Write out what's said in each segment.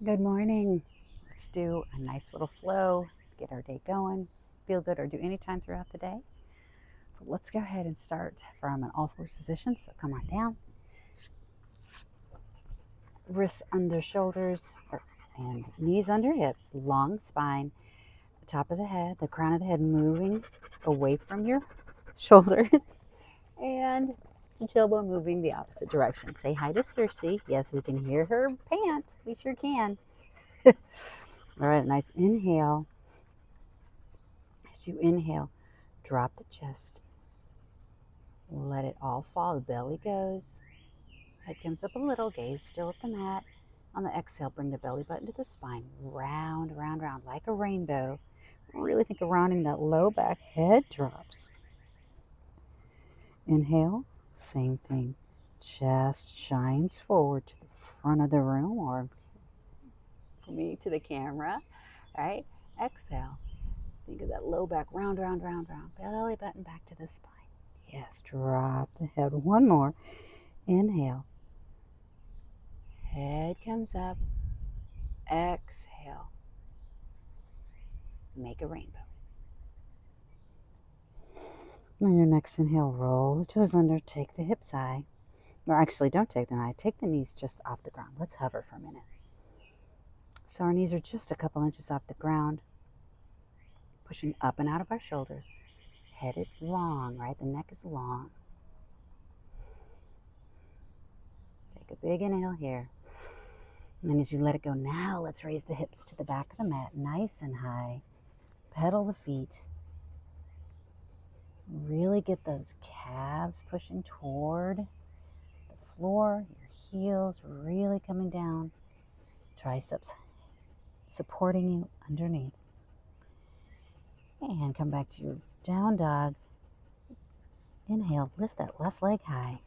Good morning. Let's do a nice little flow, get our day going, feel good, or do any time throughout the day. So let's go ahead and start from an all fours position. So come on down, wrists under shoulders and knees under hips, long spine, top of the head, the crown of the head moving away from your shoulders, and each elbow moving the opposite direction. Say hi to Circe. Yes, we can hear her pant. We sure can. All right, nice inhale. As you inhale, drop the chest. Let it all fall. The belly goes. Head comes up a little. Gaze still at the mat. On the exhale, bring the belly button to the spine. Round, round, round, like a rainbow. Really think of rounding that low back. Head drops. Inhale, same thing. Chest shines forward to the front of the room, or for me, to the camera. All right? Exhale. Think of that low back. Round, round, round, round. Belly button back to the spine. Yes, drop the head. One more. Inhale. Head comes up. Exhale. Make a rainbow. On your next inhale, roll the toes under. Take the hips high. Or actually, don't take them high. Take the knees just off the ground. Let's hover for a minute. So our knees are just a couple inches off the ground. Pushing up and out of our shoulders. Head is long, right? The neck is long. Take a big inhale here. And then as you let it go, now let's raise the hips to the back of the mat, nice and high. Pedal the feet. Really get those calves pushing toward the floor, your heels really coming down, triceps supporting you underneath. And come back to your down dog. Inhale, lift that left leg high.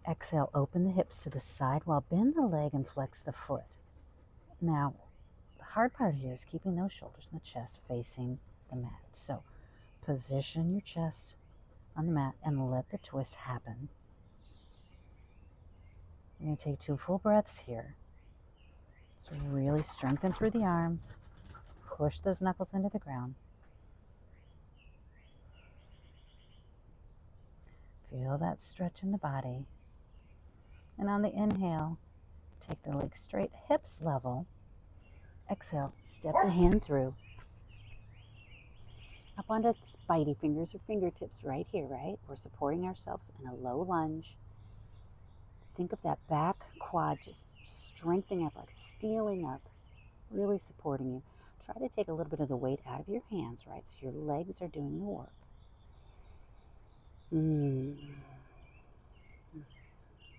Exhale, open the hips to the side while bend the leg and flex the foot. Now, the hard part here is keeping those shoulders and the chest facing the mat. So, position your chest on the mat and let the twist happen. You're going to take 2 full breaths here. So really strengthen through the arms. Push those knuckles into the ground. Feel that stretch in the body. And on the inhale, take the legs straight, hips level. Exhale, step the hand through. Up onto spidey fingers or fingertips right here, right? We're supporting ourselves in a low lunge. Think of that back quad just strengthening up, like steeling up, really supporting you. Try to take a little bit of the weight out of your hands, right? So your legs are doing the work. And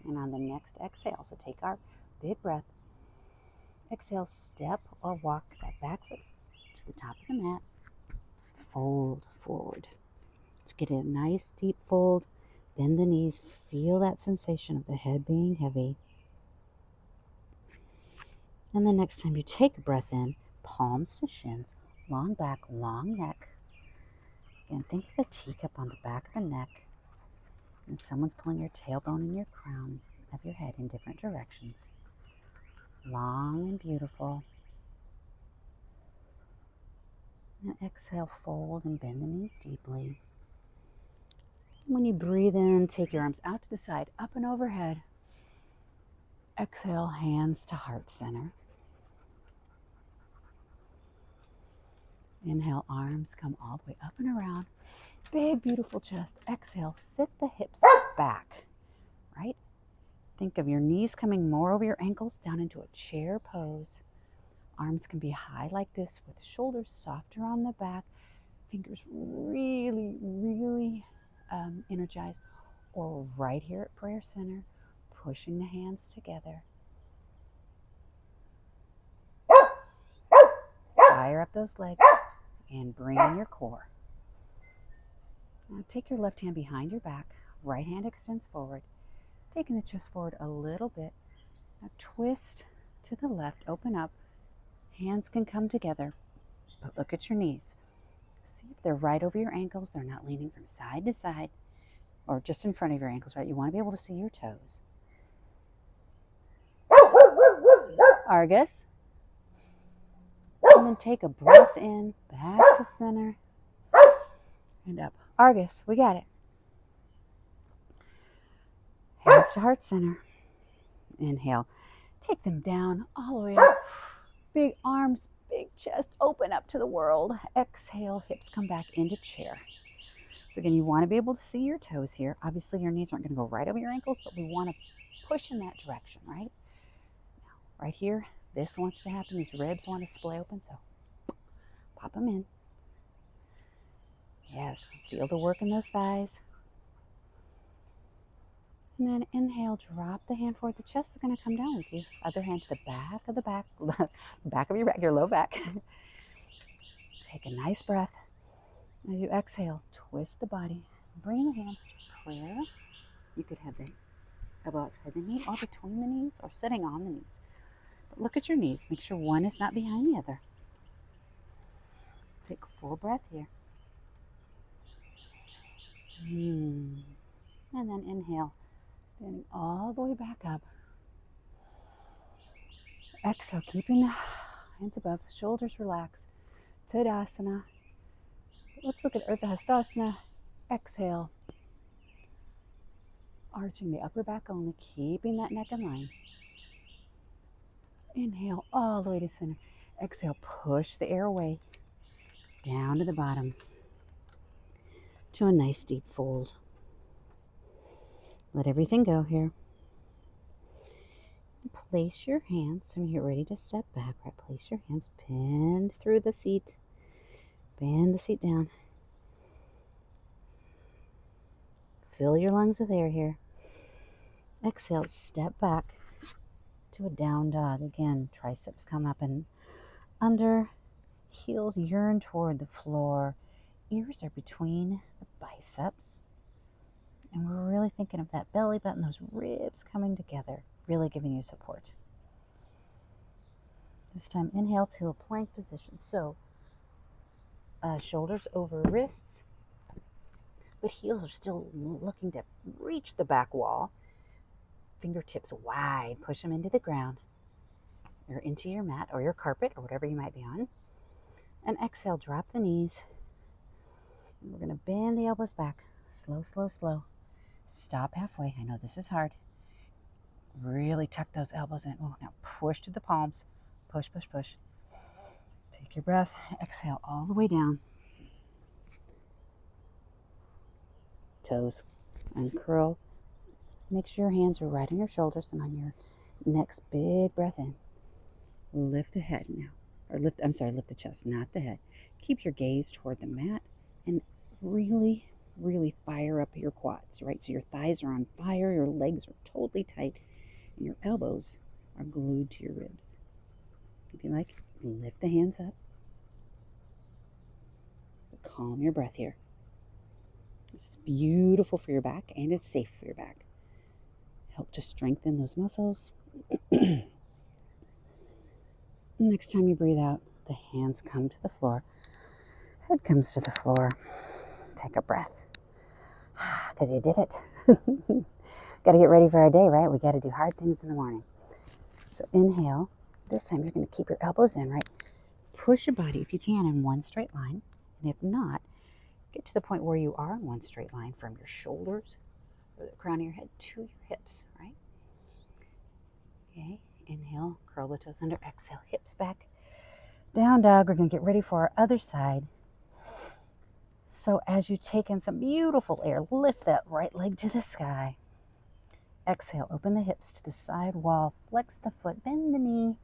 on the next exhale, so take our big breath. Exhale, step or walk that back foot to the top of the mat. Fold forward. Get a nice deep fold. Bend the knees. Feel that sensation of the head being heavy. And the next time you take a breath in, palms to shins, long back, long neck. Again, think of a teacup on the back of the neck. And someone's pulling your tailbone and your crown of your head in different directions. Long and beautiful. And exhale, fold and bend the knees deeply. When you breathe in, take your arms out to the side, up and overhead. Exhale, hands to heart center. Inhale, arms come all the way up and around. Big, beautiful chest. Exhale, sit the hips back, right? Think of your knees coming more over your ankles down into a chair pose. Arms can be high like this with the shoulders softer on the back. Fingers really, really energized. Or right here at prayer center, pushing the hands together. Fire up those legs and bring in your core. Now take your left hand behind your back. Right hand extends forward. Taking the chest forward a little bit. Now twist to the left, open up. Hands can come together, but look at your knees. See if they're right over your ankles. They're not leaning from side to side or just in front of your ankles, right? You want to be able to see your toes. Argus. And then take a breath in, back to center, and up. Argus, we got it. Hands to heart center. Inhale. Take them down all the way up. Big arms, big chest, open up to the world. Exhale, hips come back into chair. So again, you want to be able to see your toes here. Obviously, your knees aren't going to go right over your ankles, but we want to push in that direction, right? Now, right here, this wants to happen. These ribs want to splay open, so pop them in. Yes, feel the work in those thighs. And then inhale, drop the hand forward. The chest is going to come down with you. Other hand to the back of the back of your back, your low back. Take a nice breath. As you exhale, twist the body. Bring the hands to prayer. You could have the elbow outside the knee or between the knees or sitting on the knees. But look at your knees. Make sure one is not behind the other. Take a full breath here. And then inhale, standing all the way back up. Exhale, keeping the hands above, shoulders relaxed. Tadasana. Let's look at Urdhva Hastasana. Exhale. Arching the upper back only, keeping that neck in line. Inhale all the way to center. Exhale, push the air away. Down to the bottom. To a nice deep fold. Let everything go here. Place your hands, when you're ready to step back, right? Place your hands pinned through the seat. Bend the seat down. Fill your lungs with air here. Exhale, step back to a down dog. Again, triceps come up and under. Heels yearn toward the floor. Ears are between the biceps. And we're really thinking of that belly button, those ribs coming together, really giving you support. This time, inhale to a plank position. So, shoulders over wrists, but heels are still looking to reach the back wall. Fingertips wide, push them into the ground or into your mat or your carpet or whatever you might be on. And exhale, drop the knees. We're going to bend the elbows back. Slow, slow, slow. Stop halfway. I know this is hard. Really tuck those elbows in. Oh, now push to the palms. Push, push, push. Take your breath. Exhale all the way down. Toes uncurl. Make sure your hands are right on your shoulders and on your next big breath in. Lift the head now. Lift the chest, not the head. Keep your gaze toward the mat and really, really fire up your quads, right? So your thighs are on fire, your legs are totally tight, and your elbows are glued to your ribs. If you like, lift the hands up. Calm your breath here. This is beautiful for your back, and it's safe for your back. Help to strengthen those muscles. Next time you breathe out, the hands come to the floor. Head comes to the floor. Take a breath. Because you did it. Got to get ready for our day, right? We got to do hard things in the morning. So inhale. This time you're going to keep your elbows in, right? Push your body, if you can, in one straight line. And if not, get to the point where you are in one straight line from your shoulders or the crown of your head to your hips, right? Okay. Inhale, curl the toes under. Exhale, hips back. Down dog. We're going to get ready for our other side. So as you take in some beautiful air, lift that right leg to the sky. Exhale, open the hips to the side wall. Flex the foot, bend the knee.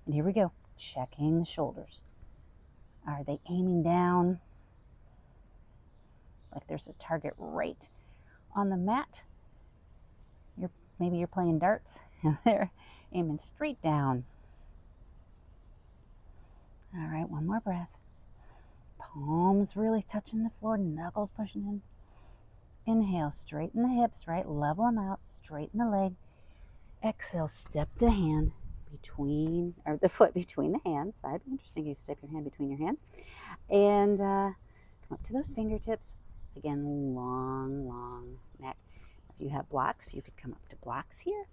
And here we go. Checking the shoulders. Are they aiming down? Like there's a target right on the mat. Maybe you're playing darts and they're aiming straight down. All right, one more breath. Palms really touching the floor, knuckles pushing in. Inhale, straighten the hips, right? Level them out, straighten the leg. Exhale, step the foot between the hands. That'd be interesting. You step your hand between your hands. And come up to those fingertips. Again, long neck. If you have blocks, you could come up to blocks here.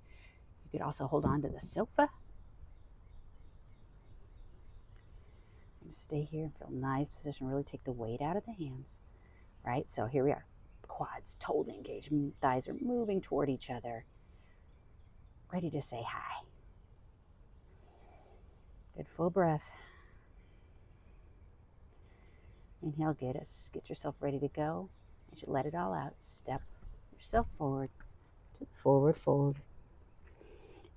You could also hold on to the sofa. Stay here and feel nice position. Really take the weight out of the hands, right? So here we are. Quads totally engaged. Thighs are moving toward each other. Ready to say hi. Good full breath. Inhale, get yourself ready to go. As you let it all out, step yourself forward to the forward fold.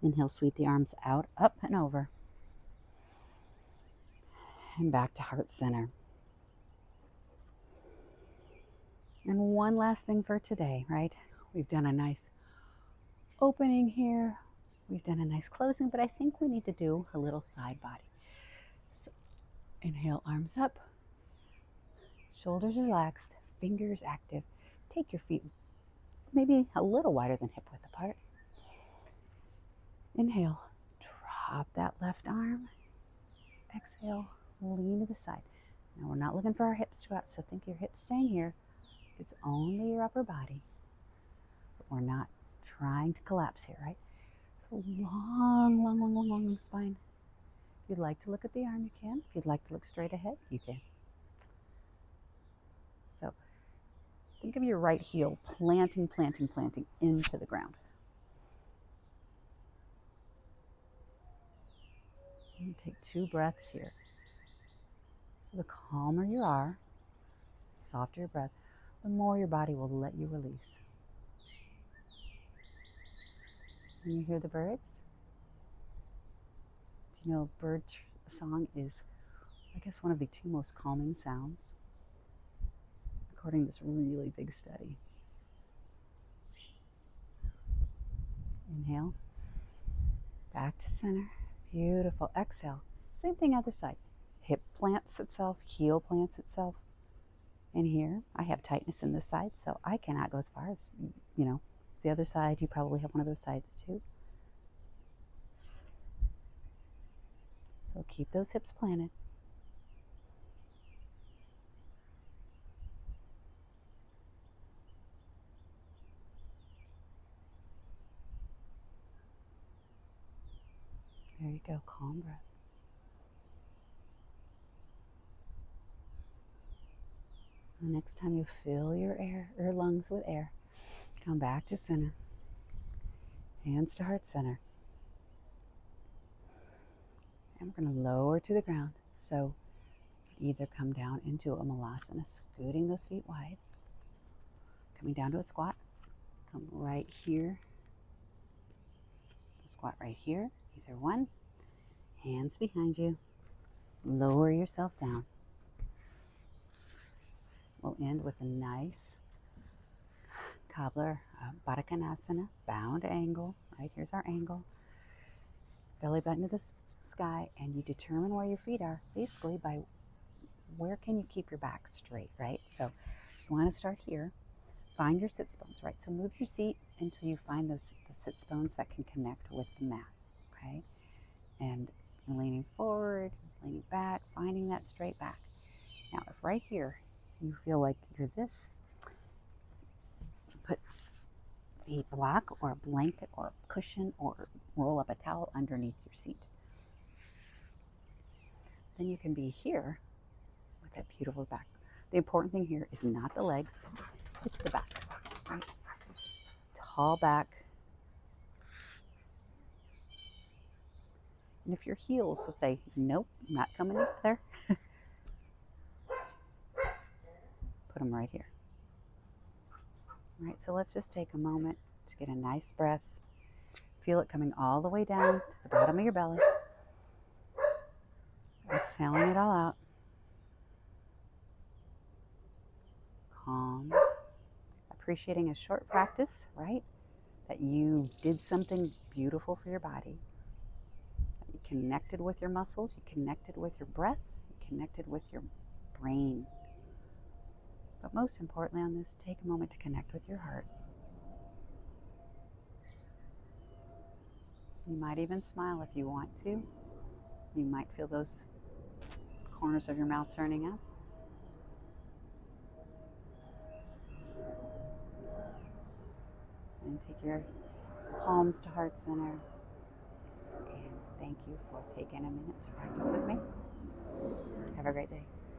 Inhale, sweep the arms out, up and over. And back to heart center. And one last thing for today, right? We've done a nice opening here. We've done a nice closing, but I think we need to do a little side body. So inhale, arms up. Shoulders relaxed, fingers active. Take your feet maybe a little wider than hip width apart. Inhale, drop that left arm. Exhale, lean to the side. Now we're not looking for our hips to go out, so think your hips staying here. It's only your upper body. But we're not trying to collapse here, right? So long spine. If you'd like to look at the arm, you can. If you'd like to look straight ahead, you can. So think of your right heel planting into the ground. And take 2 breaths here. The calmer you are, softer your breath, the more your body will let you release. When you hear the birds, do you know bird song is, I guess, one of the 2 most calming sounds, according to this really big study. Inhale, back to center. Beautiful. Exhale. Same thing other side. Hip plants itself, heel plants itself. And here, I have tightness in this side, so I cannot go as far as, the other side. You probably have one of those sides too. So keep those hips planted. There you go, calm breath. The next time you fill your lungs with air, come back to center. Hands to heart center. And we're going to lower to the ground. So either come down into a malasana, scooting those feet wide, coming down to a squat, come right here, squat right here, either one, hands behind you, lower yourself down. We'll end with a nice cobbler, Baddha Konasana, bound angle. Right, here's our angle. Belly button to the sky, and you determine where your feet are, basically by where can you keep your back straight, right? So you want to start here. Find your sits bones, right? So move your seat until you find those sits bones that can connect with the mat, okay? And leaning forward, leaning back, finding that straight back. Now, if right here you feel like you're this, put a block or a blanket or a cushion or roll up a towel underneath your seat. Then you can be here with that beautiful back. The important thing here is not the legs, it's the back, right? Tall back. And if your heels will say, nope, I'm not coming up there, put them right here. All right, so let's just take a moment to get a nice breath. Feel it coming all the way down to the bottom of your belly. Exhaling it all out. Calm. Appreciating a short practice, right? That you did something beautiful for your body. That you connected with your muscles, you connected with your breath, you connected with your brain. But most importantly on this, take a moment to connect with your heart. You might even smile if you want to. You might feel those corners of your mouth turning up. And take your palms to heart center. And thank you for taking a minute to practice with me. Have a a great day.